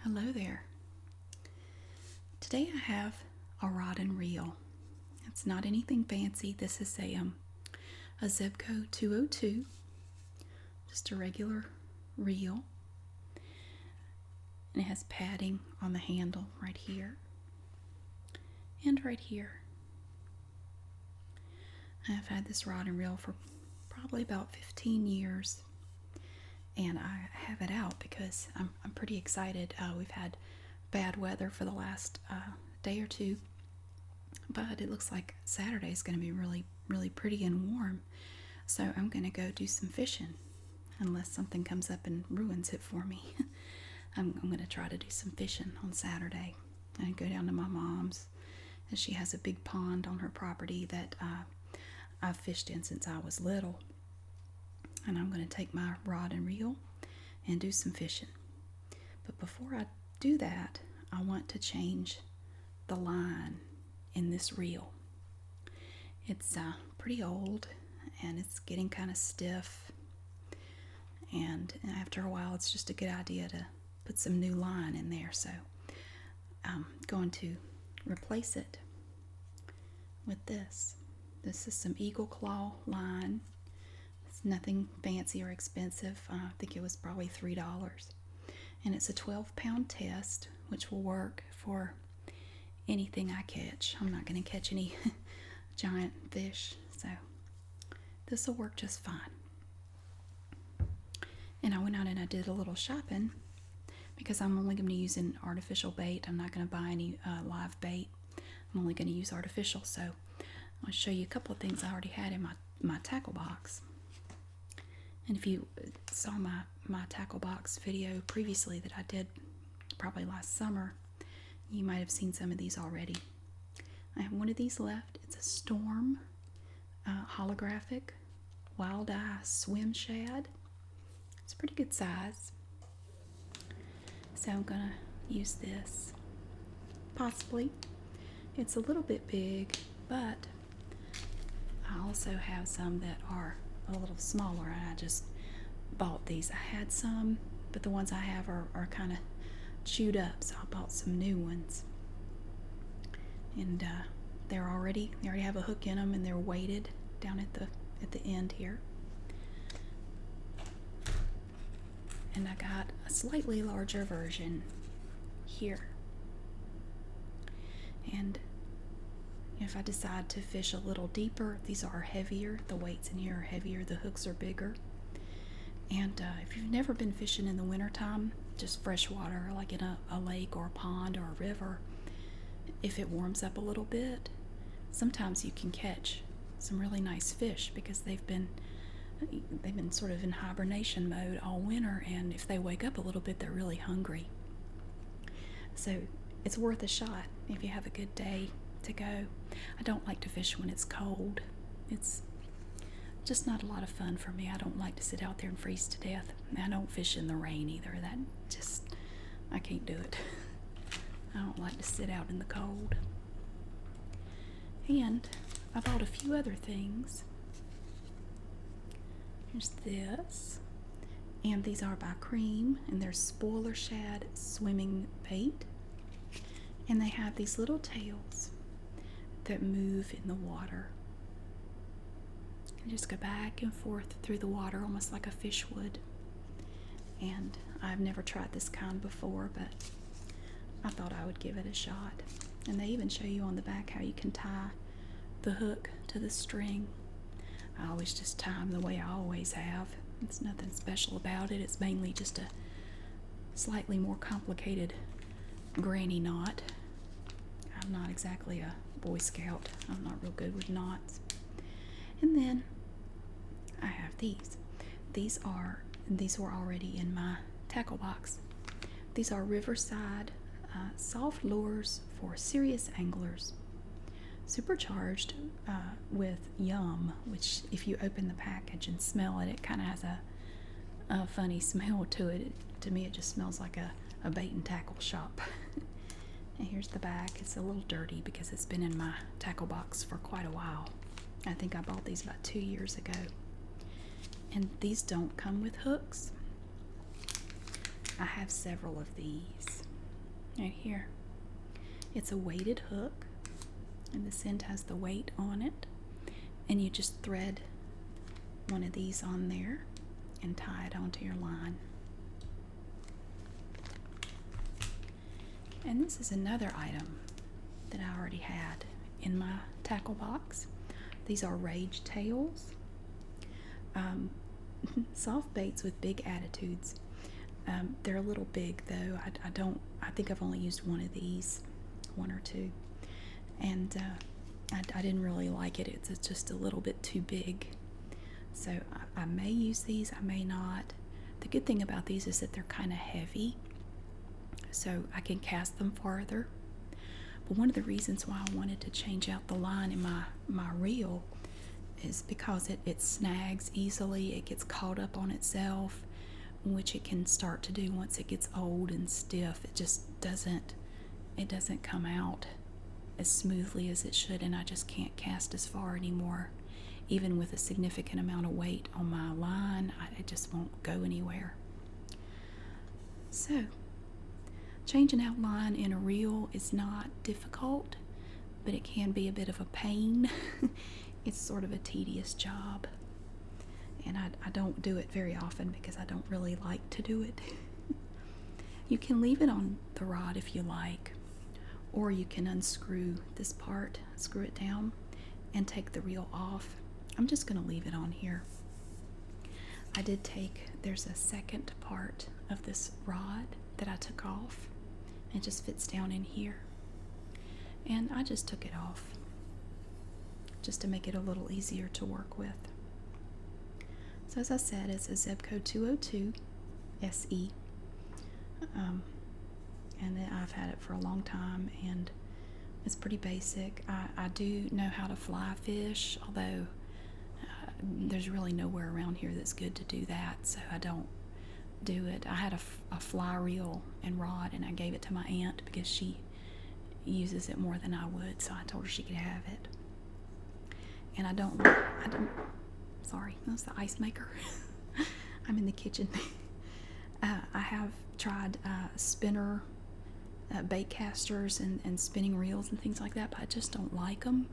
Hello there. Today I have a rod and reel. It's not anything fancy. This is a Zebco 202, just a regular reel. And it has padding on the handle right here and right here. I've had this rod and reel for probably about 15 years. And I have it out because I'm pretty excited. We've had bad weather for the last day or two, but it looks like Saturday is going to be really, really pretty and warm. So I'm going to go do some fishing, unless something comes up and ruins it for me. I'm going to try to do some fishing on Saturday and go down to my mom's, and she has a big pond on her property that I've fished in since I was little. And I'm going to take my rod and reel and do some fishing. But before I do that, I want to change the line in this reel. It's pretty old and it's getting kind of stiff. And after a while, it's just a good idea to put some new line in there. So I'm going to replace it with this. This is some Eagle Claw line. Nothing fancy or expensive. I think it was probably $3. And it's a 12-pound test, which will work for anything I catch. I'm not going to catch any giant fish, so this will work just fine. And I went out and I did a little shopping because I'm only going to be using artificial bait. I'm not going to buy any live bait. I'm only going to use artificial. So I'll show you a couple of things I already had in my tackle box. And if you saw my tackle box video previously that I did probably last summer, you might have seen some of these already. I have one of these left. It's a Storm holographic wild eye swim shad. It's a pretty good size. So I'm going to use this. Possibly. It's a little bit big, but I also have some that are a little smaller, and I just bought these. I had some, but the ones I have are kind of chewed up, so I bought some new ones. And they already have a hook in them, and they're weighted down at the end here. And I got a slightly larger version here. And if I decide to fish a little deeper, these are heavier. The weights in here are heavier. The hooks are bigger. And if you've never been fishing in the wintertime, just freshwater, like in a lake or a pond or a river, if it warms up a little bit, sometimes you can catch some really nice fish because they've been sort of in hibernation mode all winter, and if they wake up a little bit, they're really hungry. So it's worth a shot if you have a good day to go. I don't like to fish when it's cold. It's just not a lot of fun for me. I don't like to sit out there and freeze to death. I don't fish in the rain either. I can't do it. I don't like to sit out in the cold. And I bought a few other things. Here's this. And these are by Cream, and they're spoiler shad swimming bait. And they have these little tails that move in the water and just go back and forth through the water almost like a fish would. And I've never tried this kind before, but I thought I would give it a shot. And they even show you on the back how you can tie the hook to the string. I always just tie them the way I always have. It's nothing special about it. It's mainly just a slightly more complicated granny knot. I'm not exactly a Boy Scout. I'm not real good with knots. And then I have these. These were already in my tackle box. These are Riverside soft lures for serious anglers, supercharged with Yum, which if you open the package and smell it, it kind of has a funny smell to it. To me, it just smells like a bait and tackle shop. And here's the back. It's a little dirty because it's been in my tackle box for quite a while. I think I bought these about 2 years ago. And these don't come with hooks. I have several of these. right here. It's a weighted hook, and this end has the weight on it, and you just thread one of these on there and tie it onto your line. And this is another item that I already had in my tackle box. These are rage tails. Soft baits with big attitudes. They're a little big though. I think I've only used one of these, one or two, and I didn't really like it. It's just a little bit too big. So I may use these, I may not. The good thing about these is that they're kind of heavy, so I can cast them farther. But one of the reasons why I wanted to change out the line in my reel is because it snags easily. It gets caught up on itself, which it can start to do once it gets old and stiff. It just doesn't come out as smoothly as it should, and I just can't cast as far anymore. Even with a significant amount of weight on my line, it just won't go anywhere. So, changing out line in a reel is not difficult, but it can be a bit of a pain. It's sort of a tedious job, and I don't do it very often because I don't really like to do it. You can leave it on the rod if you like, or you can unscrew this part, screw it down, and take the reel off. I'm just going to leave it on here. There's a second part of this rod that I took off. It just fits down in here. And I just took it off just to make it a little easier to work with. So as I said, it's a Zebco 202 SE. And I've had it for a long time, and it's pretty basic. I do know how to fly fish, although there's really nowhere around here that's good to do that, so I don't do it. I had a fly reel and rod, and I gave it to my aunt because she uses it more than I would, so I told her she could have it. And I don't, sorry, that's the ice maker. I'm in the kitchen. I have tried spinner bait casters and spinning reels and things like that, but I just don't like them.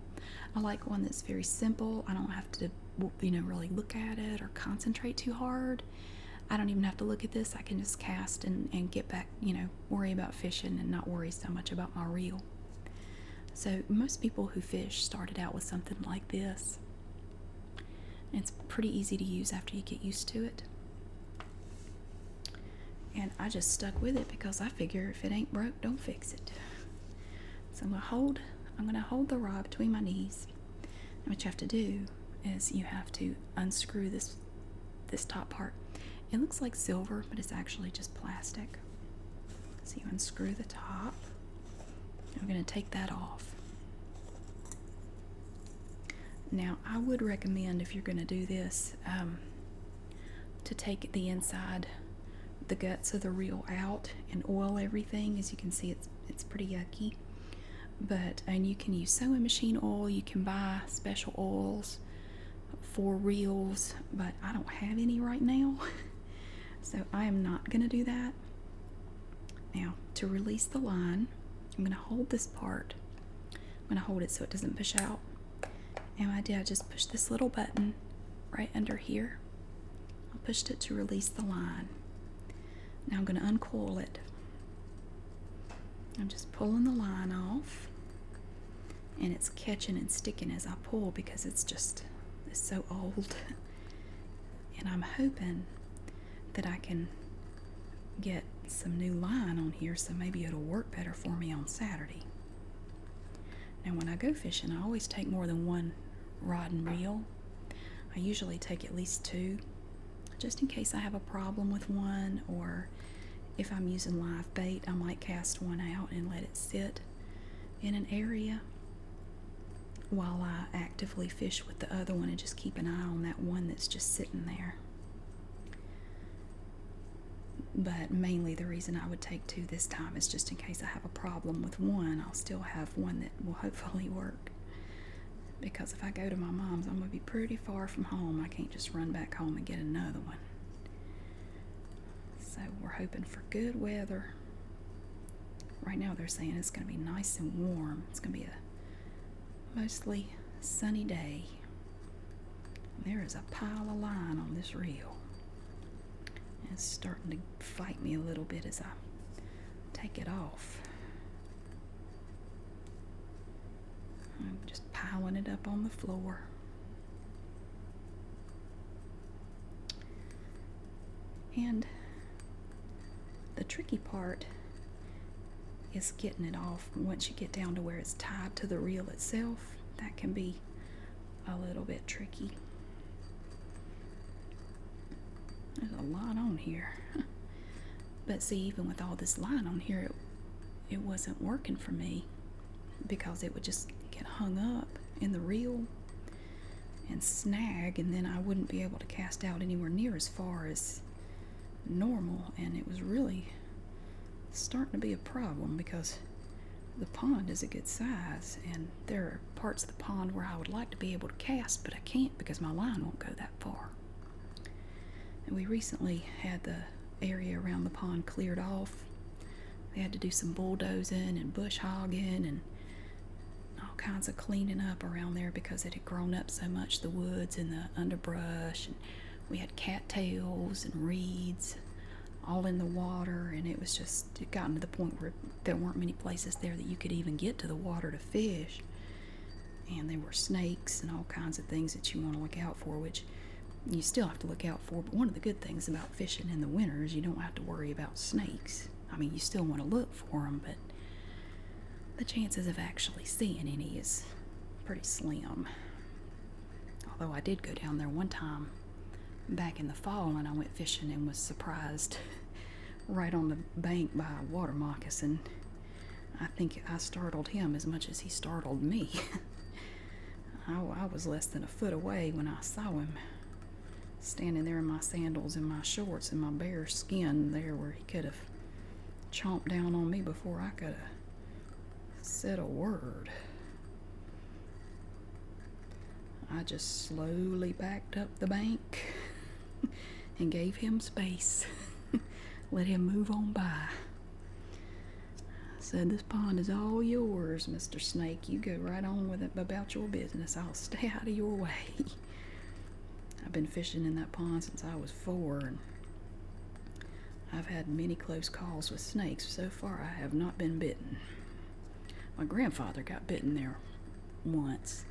I like one that's very simple. I don't have to, really look at it or concentrate too hard. I don't even have to look at this. I can just cast and get back, worry about fishing and not worry so much about my reel. So most people who fish started out with something like this. It's pretty easy to use after you get used to it. And I just stuck with it because I figure if it ain't broke, don't fix it. So I'm gonna hold the rod between my knees. And what you have to do is you have to unscrew this top part. It looks like silver, but it's actually just plastic. So you unscrew the top. I'm gonna take that off. Now I would recommend, if you're gonna do this, to take the inside, the guts of the reel out and oil everything. As you can see, it's pretty yucky. And you can use sewing machine oil. You can buy special oils for reels, but I don't have any right now. So I am not going to do that. Now, to release the line, I'm going to hold this part. I'm going to hold it so it doesn't push out. And I just pushed this little button right under here. I pushed it to release the line. Now I'm going to uncoil it. I'm just pulling the line off, and it's catching and sticking as I pull because it's so old. And I'm hoping that I can get some new line on here, so maybe it'll work better for me on Saturday. Now when I go fishing, I always take more than one rod and reel. I usually take at least two, just in case I have a problem with one, or if I'm using live bait, I might cast one out and let it sit in an area while I actively fish with the other one and just keep an eye on that one that's just sitting there. But mainly the reason I would take two this time is just in case I have a problem with one, I'll still have one that will hopefully work. Because if I go to my mom's, I'm going to be pretty far from home. I can't just run back home and get another one. So we're hoping for good weather right now they're saying it's going to be nice and warm. It's going to be a mostly sunny day. There is a pile of line on this reel. It's starting to fight me a little bit as I take it off. I'm just piling it up on the floor. And the tricky part is getting it off. Once you get down to where it's tied to the reel itself, that can be a little bit tricky. There's a lot on here. But see, even with all this line on here, it wasn't working for me because it would just get hung up in the reel and snag, and then I wouldn't be able to cast out anywhere near as far as normal, and it was really starting to be a problem because the pond is a good size, and there are parts of the pond where I would like to be able to cast, but I can't because my line won't go that far. And we recently had the area around the pond cleared off. They had to do some bulldozing and bush hogging and all kinds of cleaning up around there because it had grown up so much, the woods and the underbrush, and we had cattails and reeds all in the water, and it gotten to the point where there weren't many places there that you could even get to the water to fish. And there were snakes and all kinds of things that you want to look out for, which you still have to look out for. But one of the good things about fishing in the winter is you don't have to worry about snakes. I mean, you still want to look for them, but the chances of actually seeing any is pretty slim. Although I did go down there one time back in the fall, and I went fishing and was surprised right on the bank by a water moccasin. I think I startled him as much as he startled me. I was less than a foot away when I saw him standing there in my sandals and my shorts and my bare skin there, where he could have chomped down on me before I could have said a word. I just slowly backed up the bank and gave him space. Let him move on by. I said, "This pond is all yours, Mr. Snake. You go right on with it about your business. I'll stay out of your way." I've been fishing in that pond since I was 4, and I've had many close calls with snakes. So far, I have not been bitten. My grandfather got bitten there once.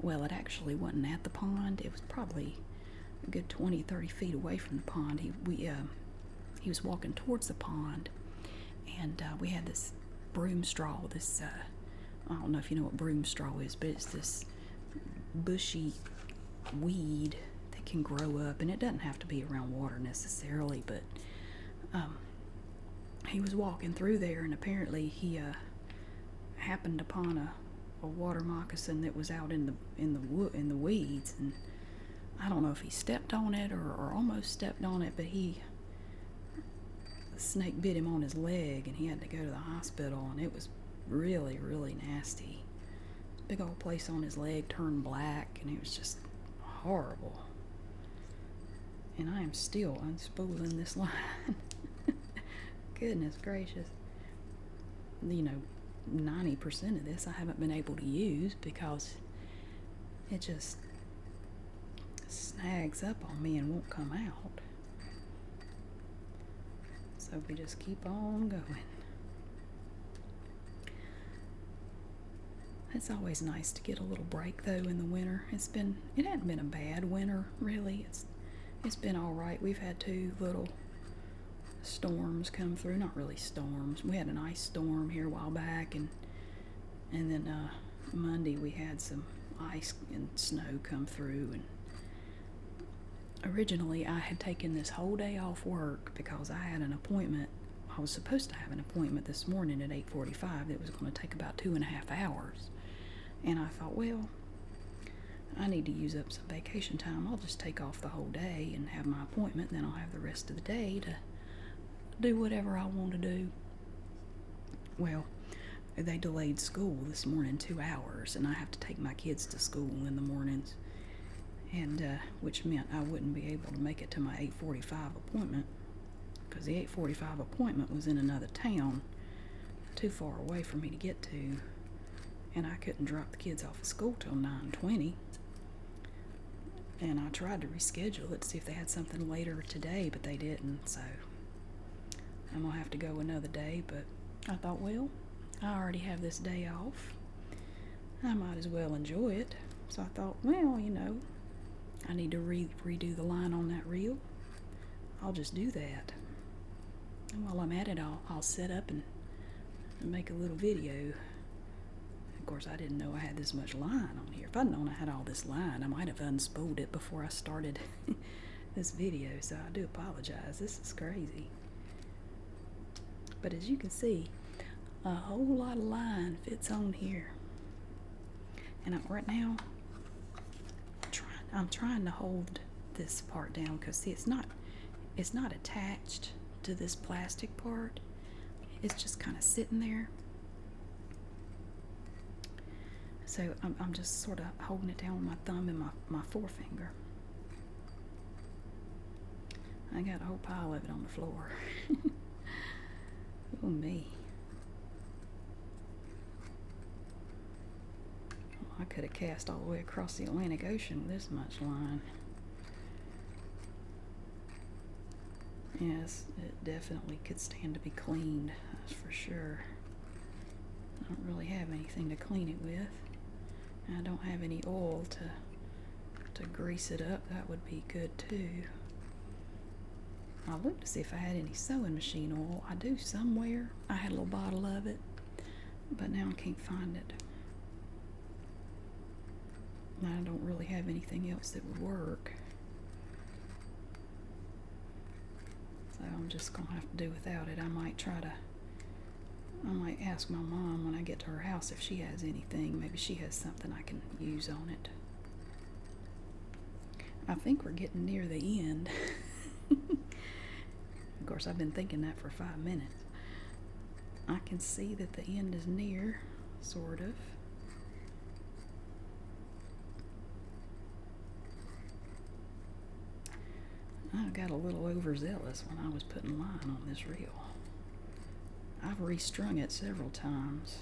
Well, it actually wasn't at the pond. It was probably a good 20, 30 feet away from the pond. He was walking towards the pond, and we had this broom straw, I don't know if you know what broom straw is, but it's this bushy weed that can grow up, and it doesn't have to be around water necessarily, but he was walking through there, and apparently he happened upon a water moccasin that was out in the weeds, and I don't know if he stepped on it or almost stepped on it, but the snake bit him on his leg, and he had to go to the hospital, and it was really, really nasty. Big old place on his leg turned black, and it was just horrible. And I am still unspooling this line. Goodness gracious. 90% of this I haven't been able to use because it just snags up on me and won't come out. So we just keep on going. It's always nice to get a little break though in the winter. It hadn't been a bad winter really. It's been all right. We've had 2 little storms come through. Not really storms. We had an ice storm here a while back, and then Monday we had some ice and snow come through. And originally I had taken this whole day off work because I had an appointment. I was supposed to have an appointment this morning at 8:45 that was going to take about 2.5 hours. And I thought, well, I need to use up some vacation time. I'll just take off the whole day and have my appointment, and then I'll have the rest of the day to do whatever I want to do. Well, they delayed school this morning 2 hours, and I have to take my kids to school in the mornings, and which meant I wouldn't be able to make it to my 8:45 appointment because the 8:45 appointment was in another town. too far away for me to get to, and I couldn't drop the kids off at school till 9:20. And I tried to reschedule it to see if they had something later today, but they didn't, so I'm gonna have to go another day. But I thought, well, I already have this day off, I might as well enjoy it. So I thought, well, I need to redo the line on that reel. I'll just do that. And while I'm at it, I'll set up and make a little video. Of course, I didn't know I had this much line on here. If I'd known I had all this line, I might have unspooled it before I started this video, so I do apologize. This is crazy. But as you can see, a whole lot of line fits on here. And right now, I'm trying to hold this part down because, see, it's not attached to this plastic part. It's just kind of sitting there. So I'm just sort of holding it down with my thumb and my forefinger. I got a whole pile of it on the floor. Oh, me. Well, I could have cast all the way across the Atlantic Ocean with this much line. Yes, it definitely could stand to be cleaned, that's for sure. I don't really have anything to clean it with. I don't have any oil to grease it up. That would be good too. I looked to see if I had any sewing machine oil. I do somewhere. I had a little bottle of it, but now I can't find it. I don't really have anything else that would work. So I'm just gonna have to do without it. I might ask my mom when I get to her house if she has anything. Maybe she has something I can use on it. I think we're getting near the end. Of course, I've been thinking that for 5 minutes. I can see that the end is near, sort of. I got a little overzealous when I was putting line on this reel. I've restrung it several times.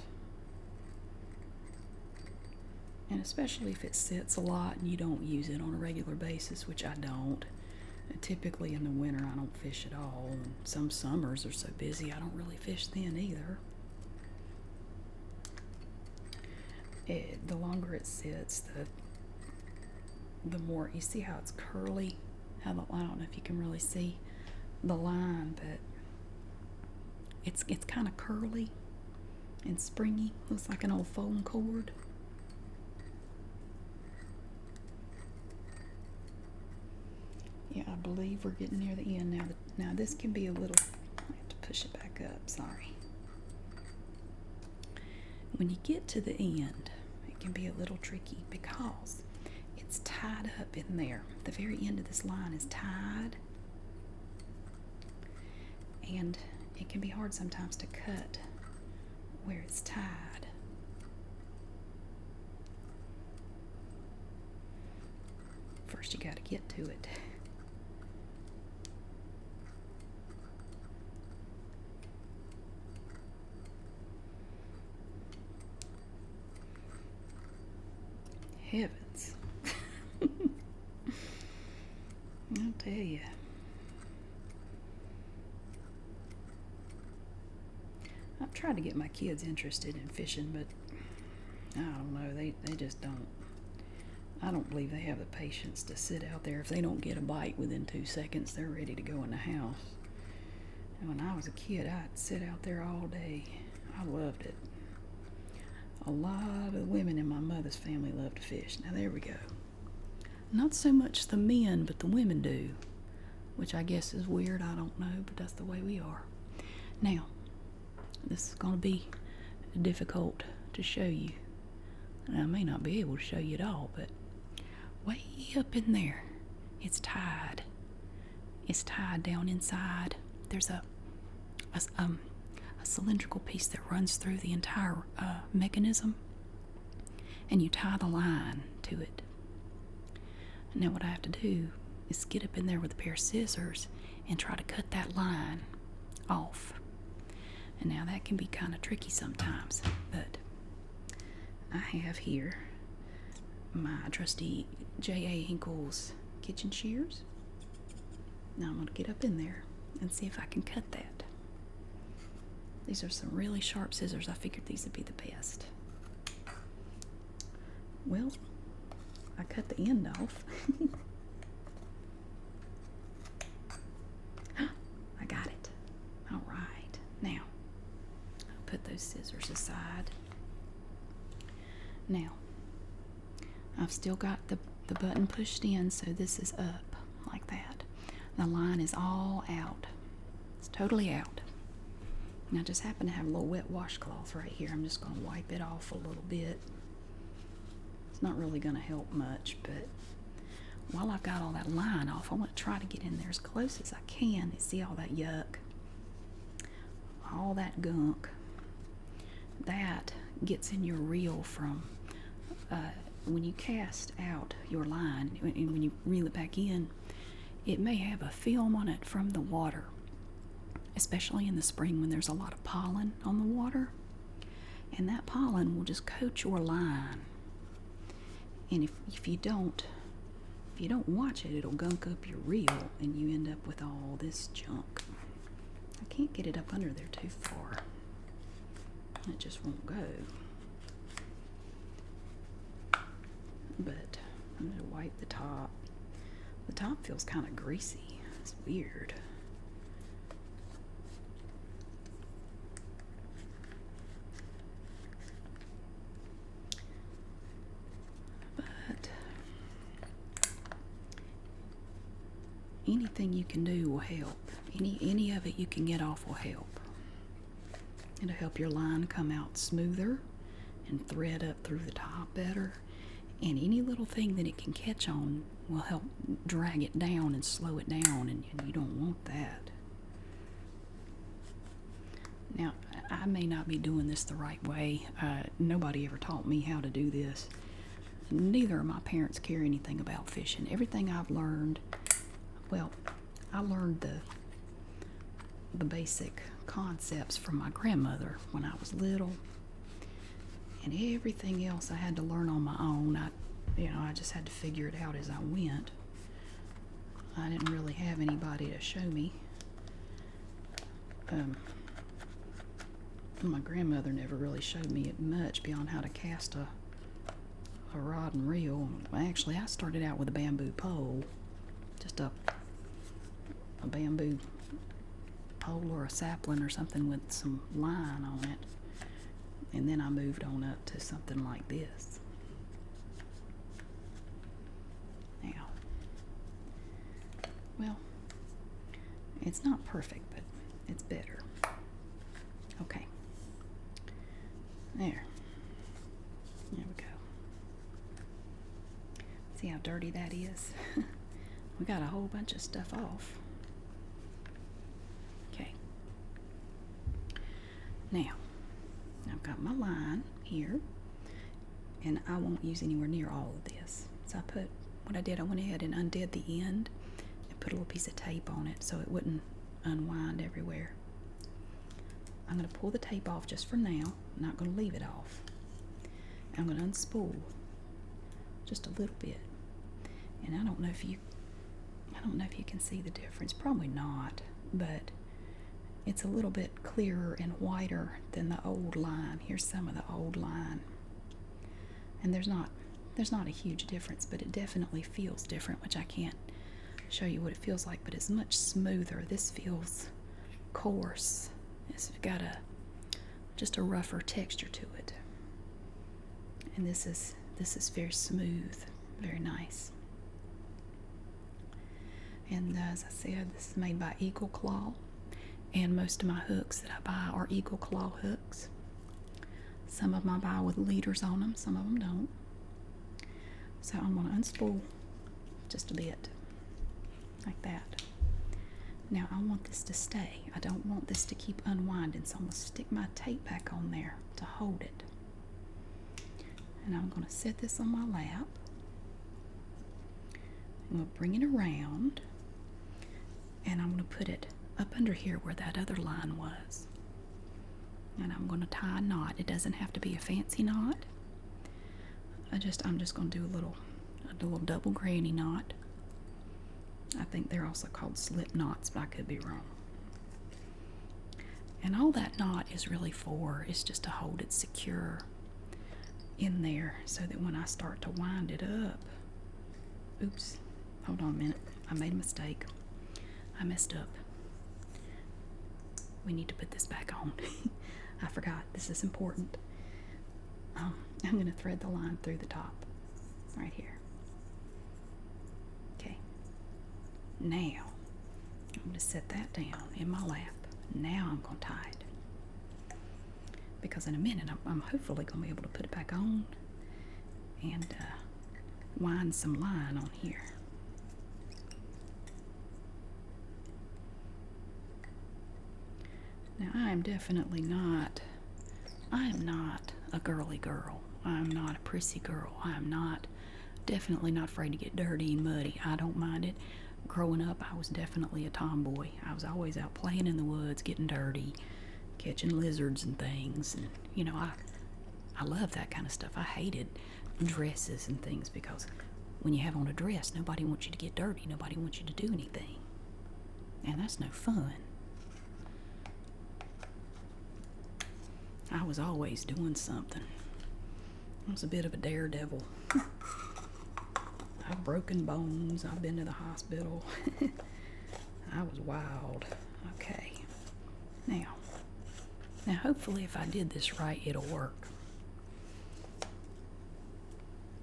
And especially if it sits a lot and you don't use it on a regular basis, which I don't. Typically in the winter I don't fish at all. And some summers are so busy I don't really fish then either. The longer it sits, the more, you see how it's curly? I don't know if you can really see the line, but it's kind of curly and springy. Looks like an old phone cord. Yeah, I believe we're getting near the end now. Now this can be a little, I have to push it back up, sorry. When you get to the end, it can be a little tricky because it's tied up in there. The very end of this line is tied, and it can be hard sometimes to cut where it's tied. First you got to get to it. Heavens. I'll tell you. I've tried to get my kids interested in fishing, but I don't know, they just don't. I don't believe they have the patience to sit out there. If they don't get a bite within 2 seconds, they're ready to go in the house. And when I was a kid, I'd sit out there all day. I loved it. A lot of the women in my mother's family love to fish. Now there we go. Not so much the men, but the women do, which I guess is weird. I don't know, but that's the way we are. Now, this is going to be difficult to show you. And I may not be able to show you it all, but way up in there, it's tied. It's tied down inside. There's a cylindrical piece that runs through the entire mechanism, and you tie the line to it. Now what I have to do is get up in there with a pair of scissors and try to cut that line off. And now that can be kind of tricky sometimes, but I have here my trusty J.A. Hinkle's kitchen shears. Now I'm going to get up in there and see if I can cut that. These are some really sharp scissors. I figured these would be the best. Well, I cut the end off. I got it. All right. Now, I'll put those scissors aside. Now, I've still got the button pushed in, so this is up like that. The line is all out. It's totally out. And I just happen to have a little wet washcloth right here. I'm just going to wipe it off a little bit. It's not really going to help much, but while I've got all that line off, I want to try to get in there as close as I can and see all that yuck, all that gunk. That gets in your reel from when you cast out your line, and when you reel it back in, it may have a film on it from the water, especially in the spring when there's a lot of pollen on the water, and that pollen will just coat your line. And if you don't watch it, it'll gunk up your reel, and you end up with all this junk. I can't get it up under there too far. It just won't go. But I'm going to wipe the top. The top feels kind of greasy. It's weird. But anything you can do will help. Any of it you can get off will help. It'll help your line come out smoother and thread up through the top better. And any little thing that it can catch on will help drag it down and slow it down, and you don't want that. Now, I may not be doing this the right way. Nobody ever taught me how to do this. Neither of my parents care anything about fishing. Everything I've learned, well, I learned the basic concepts from my grandmother when I was little. And everything else I had to learn on my own. I just had to figure it out as I went. I didn't really have anybody to show me. My grandmother never really showed me much beyond how to cast a rod and reel. Actually, I started out with a bamboo pole, just a bamboo pole or a sapling or something with some line on it. And then I moved on up to something like this. Now, well, it's not perfect, but it's better. Okay. There we go. See how dirty that is? We got a whole bunch of stuff off. Okay. Now, I've got my line here, and I won't use anywhere near all of this. So I went ahead and undid the end and put a little piece of tape on it so it wouldn't unwind everywhere. I'm going to pull the tape off just for now. I'm not going to leave it off. I'm going to unspool just a little bit. And I don't know if you can see the difference. Probably not, but it's a little bit clearer and whiter than the old line. Here's some of the old line. And there's not a huge difference, but it definitely feels different, which I can't show you what it feels like, but it's much smoother. This feels coarse. It's got just a rougher texture to it. And this is very smooth, very nice. And as I said, this is made by Eagle Claw. And most of my hooks that I buy are Eagle Claw hooks. Some of them I buy with leaders on them, some of them don't. So I'm going to unspool just a bit, like that. Now I want this to stay. I don't want this to keep unwinding, so I'm going to stick my tape back on there to hold it. And I'm going to set this on my lap. I'm going to bring it around, and I'm going to put it up under here where that other line was. and I'm going to tie a knot. It doesn't have to be a fancy knot. I'm just going to do a little double granny knot. I think they're also called slip knots, but I could be wrong. And all that knot is really for is just to hold it secure in there so that when I start to wind it up, oops, hold on a minute, I made a mistake. I messed up. We need to put this back on. I forgot, this is important. I'm going to thread the line through the top, right here. Okay. Now, I'm going to set that down in my lap. Now I'm going to tie it. Because in a minute, I'm hopefully going to be able to put it back on and wind some line on here. Now, I am not a girly girl. I'm not a prissy girl. I'm definitely not afraid to get dirty and muddy. I don't mind it. Growing up, I was definitely a tomboy. I was always out playing in the woods, getting dirty, catching lizards and things. And, you know, I love that kind of stuff. I hated dresses and things because when you have on a dress, nobody wants you to get dirty. Nobody wants you to do anything. And that's no fun. I was always doing something. I was a bit of a daredevil. I've broken bones. I've been to the hospital. I was wild. Okay. Now hopefully if I did this right, it'll work.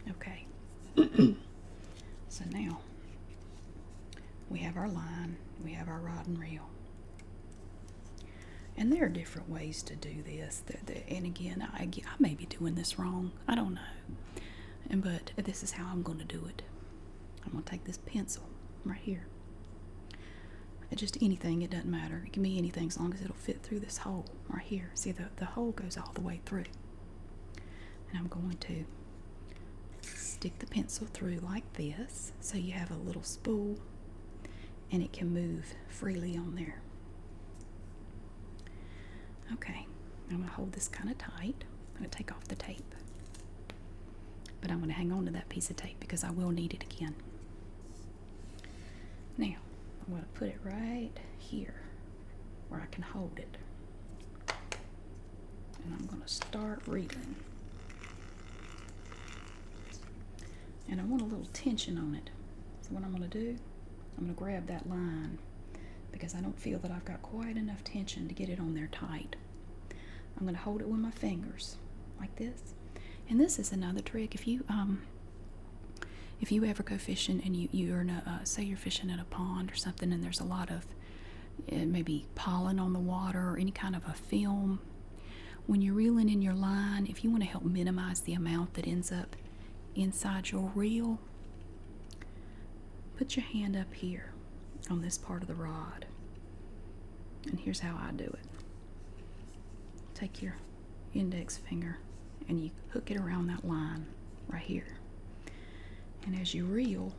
Okay. So now we have our line. We have our rod and reel. And there are different ways to do this. And again, I may be doing this wrong. I don't know. But this is how I'm going to do it. I'm going to take this pencil right here. Just anything, it doesn't matter. It can be anything as long as it'll fit through this hole right here. See, the hole goes all the way through. And I'm going to stick the pencil through like this so you have a little spool and it can move freely on there. Okay, I'm going to hold this kind of tight. I'm going to take off the tape. But I'm going to hang on to that piece of tape because I will need it again. Now, I'm going to put it right here where I can hold it. And I'm going to start reeling. And I want a little tension on it. So what I'm going to do, I'm going to grab that line because I don't feel that I've got quite enough tension to get it on there tight. I'm going to hold it with my fingers like this. And this is another trick. If you ever go fishing and you're in say you're fishing in a pond or something and there's a lot of maybe pollen on the water or any kind of a film, when you're reeling in your line, if you want to help minimize the amount that ends up inside your reel, put your hand up here on this part of the rod. And here's how I do it. Take your index finger and you hook it around that line right here. And as you reel,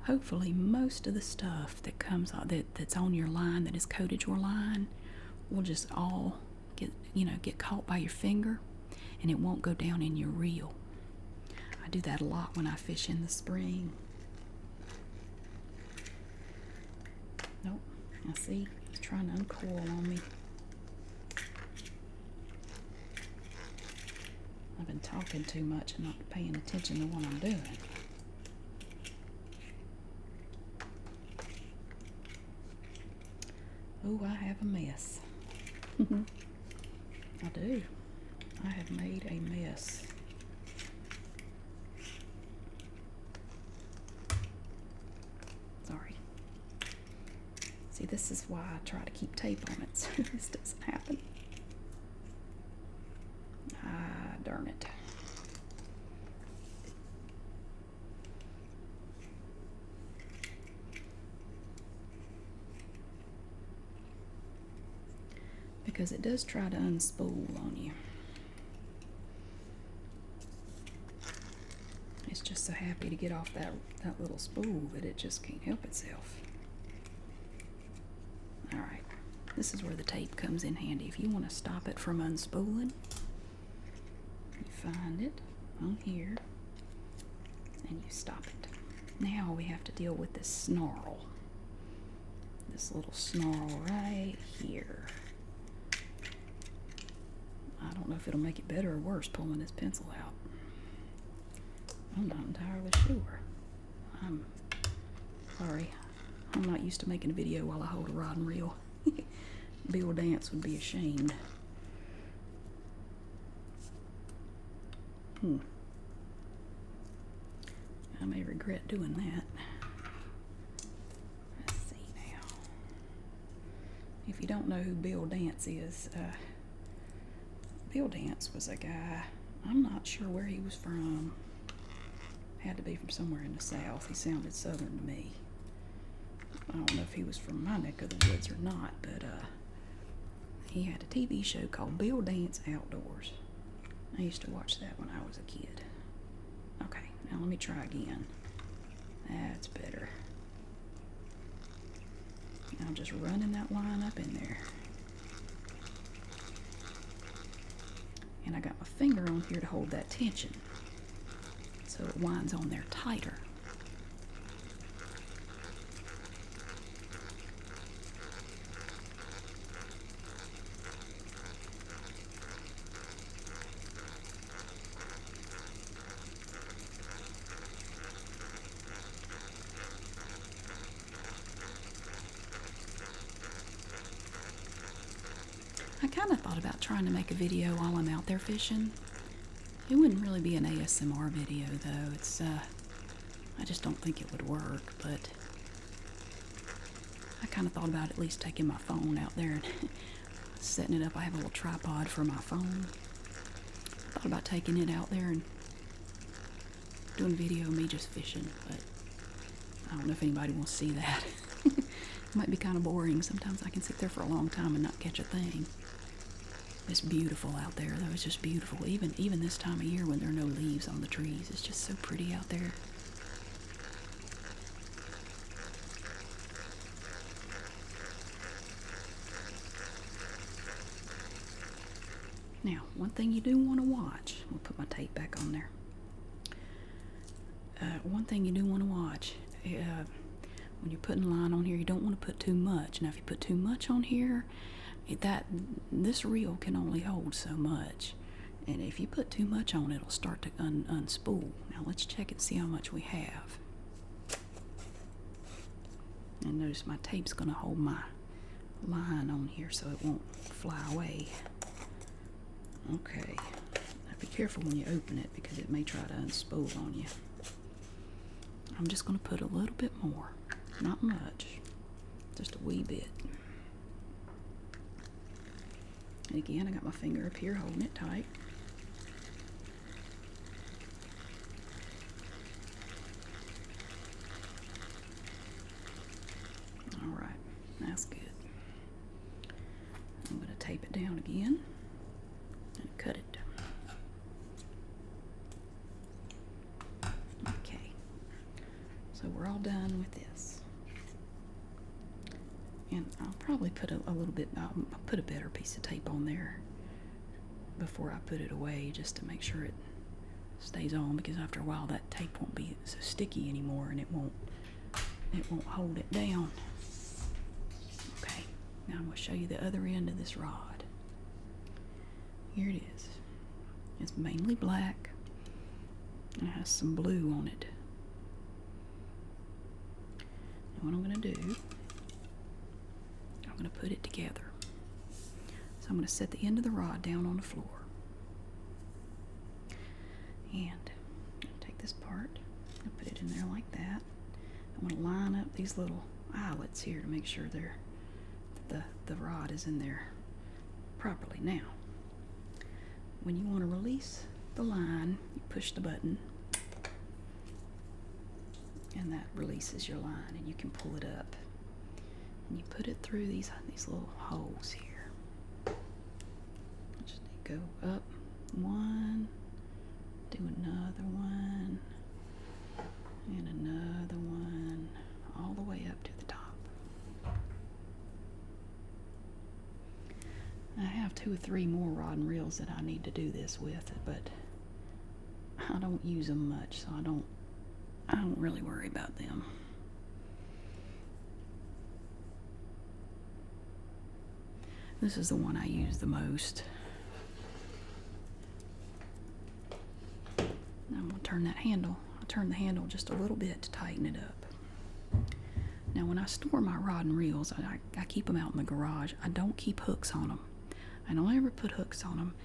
hopefully most of the stuff that comes out that's on your line, that has coated your line, will just all get caught by your finger and it won't go down in your reel. I do that a lot when I fish in the spring. Nope, I see it's trying to uncoil on me. I've been talking too much and not paying attention to what I'm doing. Oh, I have a mess. I do. I have made a mess. Sorry. See, this is why I try to keep tape on it so this doesn't happen. Ah, darn it. Because it does try to unspool on you. It's just so happy to get off that little spool that it just can't help itself. Alright, this is where the tape comes in handy. If you want to stop it from unspooling, you find it on here and you stop it. Now we have to deal with this snarl. This little snarl right here. I don't know if it'll make it better or worse pulling this pencil out. I'm not entirely sure. I'm sorry. I'm not used to making a video while I hold a rod and reel. Bill Dance would be ashamed. I may regret doing that. Let's see now. If you don't know who Bill Dance is, Bill Dance was a guy, I'm not sure where he was from. Had to be from somewhere in the South. He sounded Southern to me. I don't know if he was from my neck of the woods or not, but he had a TV show called Bill Dance Outdoors. I used to watch that when I was a kid. Okay, now let me try again. That's better. I'm just running that line up in there. And I got my finger on here to hold that tension, so it winds on there tighter. I kind of thought about trying to make a video while I'm out there fishing. It wouldn't really be an ASMR video though. It's I just don't think it would work, but I kind of thought about at least taking my phone out there and setting it up. I have a little tripod for my phone. I thought about taking it out there and doing a video of me just fishing, but I don't know if anybody wants to see that. It might be kind of boring. Sometimes I can sit there for a long time and not catch a thing. It's beautiful out there, though. It's just beautiful. Even this time of year when there are no leaves on the trees, it's just so pretty out there. Now, one thing you do want to watch, we'll put my tape back on there. One thing you do want to watch, when you're putting line on here, you don't want to put too much. Now, if you put too much on here, this reel can only hold so much. And if you put too much on, it'll start to unspool. Now, let's check and see how much we have. And notice my tape's going to hold my line on here so it won't fly away. Okay. Now, be careful when you open it because it may try to unspool on you. I'm just going to put a little bit more. Not much. Just a wee bit. And again, I got my finger up here holding it tight. Alright, that's good. I'm going to tape it down again and cut it. Okay, so we're all done with this. And I'll probably put a little bit, I'll put a better piece of tape on there before I put it away just to make sure it stays on, because after a while that tape won't be so sticky anymore and it won't hold it down. Okay, now I'm going to show you the other end of this rod. Here it is. It's mainly black and it has some blue on it. And what I'm going to do, I'm going to put it together. So I'm going to set the end of the rod down on the floor. And I'm going to take this part and put it in there like that. I'm going to line up these little eyelets here to make sure the rod is in there properly. Now, when you want to release the line, you push the button and that releases your line and you can pull it up. And you put it through these little holes here. Just go up one, do another one, and another one, all the way up to the top. have 2 or 3 more rod and reels that I need to do this with, but I don't use them much, so I don't really worry about them. This is the one I use the most. Now I'm going to turn that handle. I'll turn the handle just a little bit to tighten it up. Now when I store my rod and reels, I keep them out in the garage. I don't keep hooks on them. I don't ever put hooks on them,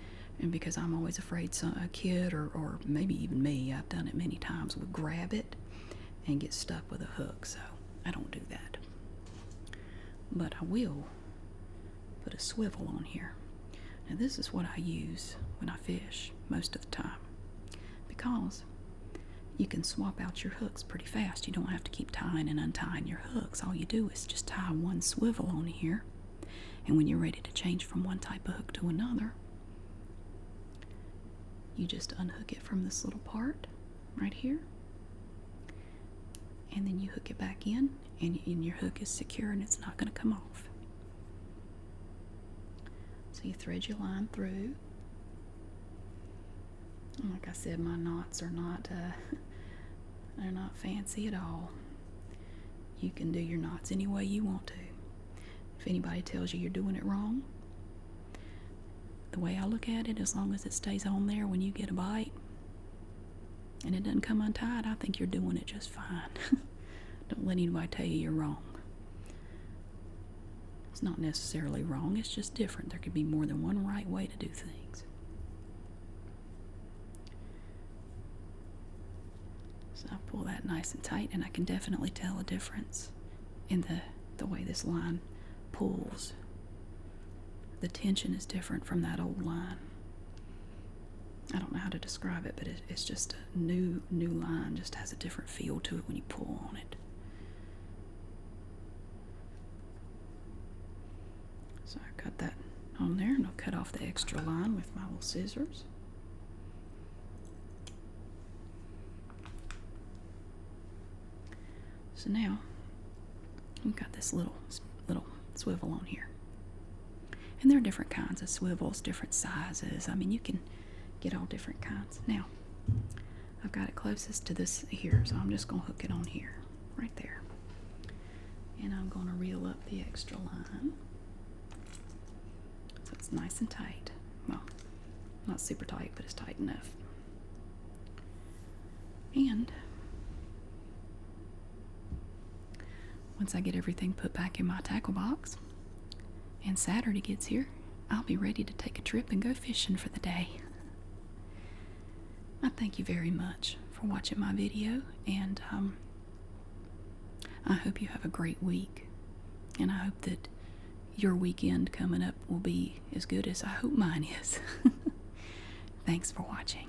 and because I'm always afraid a kid or maybe even me, I've done it many times, would grab it and get stuck with a hook, so I don't do that. But I will put a swivel on here. Now this is what I use when I fish most of the time, because you can swap out your hooks pretty fast. You don't have to keep tying and untying your hooks. All you do is just tie one swivel on here, and when you're ready to change from one type of hook to another, you just unhook it from this little part right here, and then you hook it back in, and your hook is secure and it's not going to come off. So you thread your line through. And like I said, my knots are not they're not fancy at all. You can do your knots any way you want to. If anybody tells you you're doing it wrong, the way I look at it, as long as it stays on there when you get a bite and it doesn't come untied, I think you're doing it just fine. Don't let anybody tell you you're wrong. It's not necessarily wrong, it's just different. There could be more than one right way to do things. So I pull that nice and tight, and I can definitely tell a difference in the way this line pulls. The tension is different from that old line. I don't know how to describe it, but it's just a new line. Just has a different feel to it when you pull on it. So I cut that on there, and I'll cut off the extra line with my little scissors. So now we've got this little swivel on here, and there are different kinds of swivels, different sizes. I mean, you can get all different kinds. Now I've got it closest to this here, so I'm just going to hook it on here, right there, and I'm going to reel up the extra line so it's nice and tight. Well, not super tight, but it's tight enough. And once I get everything put back in my tackle box and Saturday gets here, I'll be ready to take a trip and go fishing for the day. I thank you very much for watching my video, and I hope you have a great week, and I hope that your weekend coming up will be as good as I hope mine is. Thanks for watching.